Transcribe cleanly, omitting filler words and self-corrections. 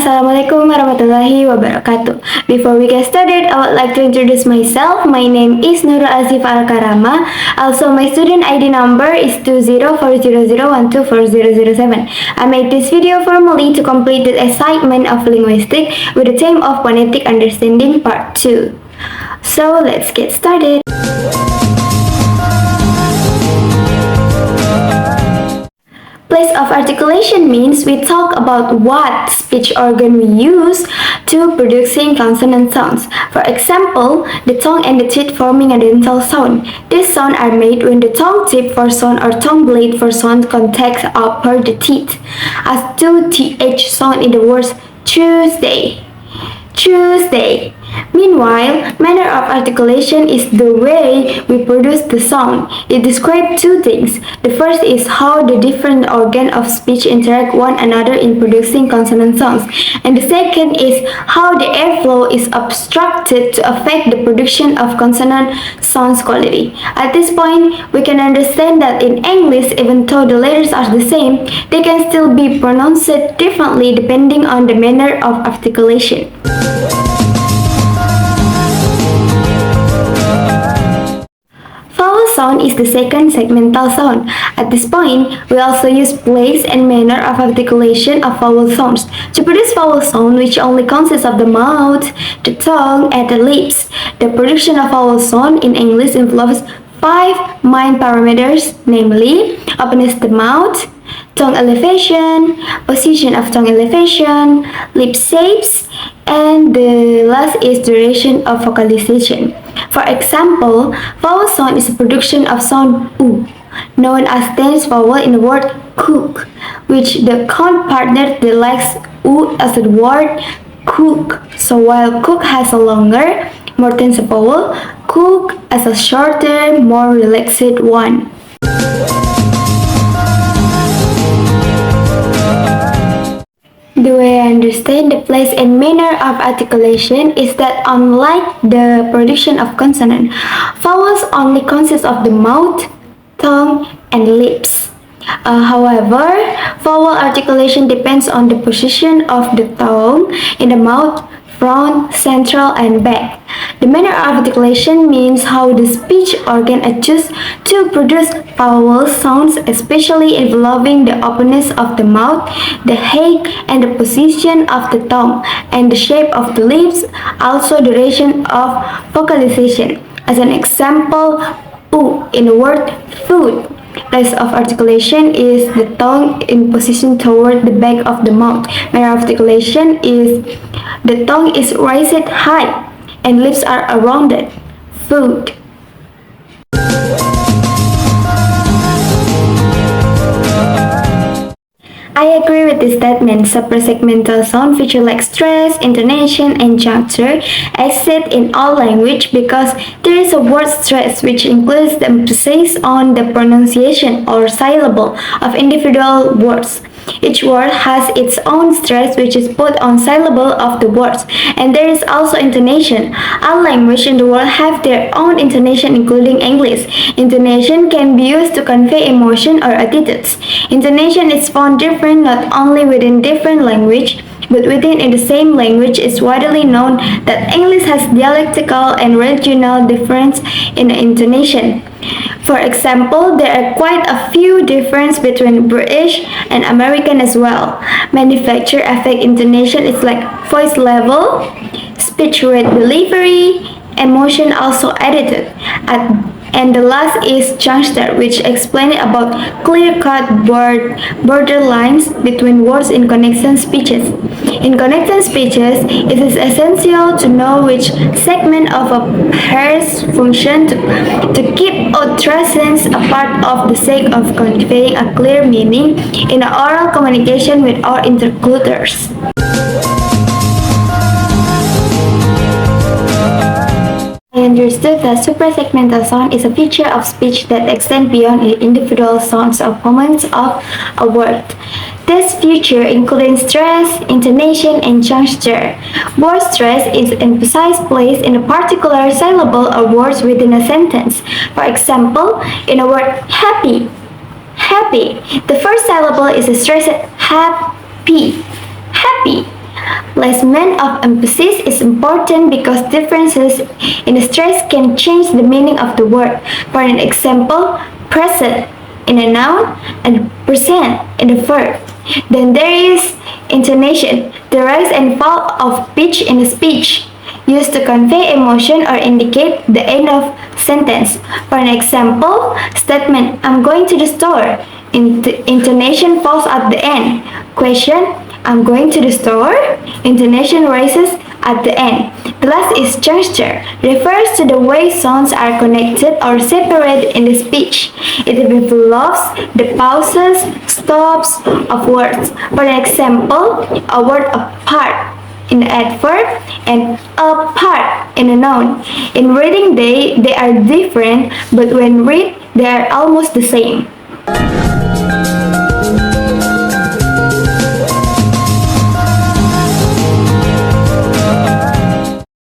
Assalamualaikum warahmatullahi wabarakatuh. Before we get started, I would like to introduce myself. My name is Nurul Azifah Karamah. Also, my student ID number is 204001240007. I made this video formally to complete the assignment of linguistics with the theme of phonetic understanding part 2. So, let's get started. Place of articulation means we talk about what speech organ we use to producing consonant sounds. For example, the tongue and the teeth forming a dental sound. These sounds are made when the tongue tip for sound or tongue blade for sound contacts upper the teeth. As 2th sound in the words Tuesday. Tuesday. Meanwhile, manner of articulation is the way we produce the sound. It describes two things. The first is how the different organs of speech interact one another in producing consonant sounds. And the second is how the airflow is obstructed to affect the production of consonant sounds quality. At this point, we can understand that in English, even though the letters are the same, they can still be pronounced differently depending on the manner of articulation. Vowel sound is the second segmental sound. At this point, we also use place and manner of articulation of vowel sounds. To produce vowel sound, which only consists of the mouth, the tongue, and the lips, the production of vowel sound in English involves 5 main parameters, namely, openness of the mouth, tongue elevation, position of tongue elevation, lip shapes, and the last is duration of vocalization. For example, vowel sound is a production of sound U, known as tense vowel in the word cook, which the count partner likes U as the word cook. So while cook has a longer, more tense vowel, cook as a shorter, more relaxed one. The way I understand the place and manner of articulation is that unlike the production of consonant, vowels only consist of the mouth, tongue, and lips. However, vowel articulation depends on the position of the tongue in the mouth, front, central, and back. The manner of articulation means how the speech organ adjusts to produce vowel sounds, especially involving the openness of the mouth, the height and the position of the tongue, and the shape of the lips, also duration of vocalization. As an example, U in the word food. Place of articulation is the tongue in position toward the back of the mouth. Manner of articulation is the tongue is raised high and lips are rounded. Food. I agree with this statement. Suprasegmental sound feature like stress, intonation, and juncture exist in all language because there is a word stress which includes the emphasis on the pronunciation or syllable of individual words. Each word has its own stress which is put on syllable of the words, and there is also intonation. All languages in the world have their own intonation, including English. Intonation can be used to convey emotion or attitudes. Intonation is found different not only within different language, but within in the same language. It's widely known that English has dialectical and regional difference in the intonation. For example, there are quite a few differences between British and American as well. Manufacture affect intonation is like voice level, speech rate delivery, emotion also edited. And the last is juncture, which explains about clear-cut border lines between words in connection speeches. In connection speeches, it is essential to know which segment of a pair's function to keep utterances apart of the sake of conveying a clear meaning in an oral communication with our interlocutors. I understood that suprasegmental sound is a feature of speech that extends beyond the individual sounds or moments of a word. This feature includes stress, intonation, and juncture. Word stress is emphasized placed in a particular syllable or words within a sentence. For example, in the word happy, happy, the first syllable is stressed happy, happy. Placement of emphasis is important because differences in stress can change the meaning of the word. For an example, present in a noun and present in a verb. Then there is intonation, the rise and fall of pitch in a speech, used to convey emotion or indicate the end of sentence. For an example, statement, I'm going to the store. Intonation falls at the end. Question, I'm going to the store. Intonation rises at the end. The last is juncture, refers to the way sounds are connected or separated in the speech. It develops the pauses, stops of words. For example, a word apart in the adverb and apart in a noun. In reading they are different, but when read they are almost the same.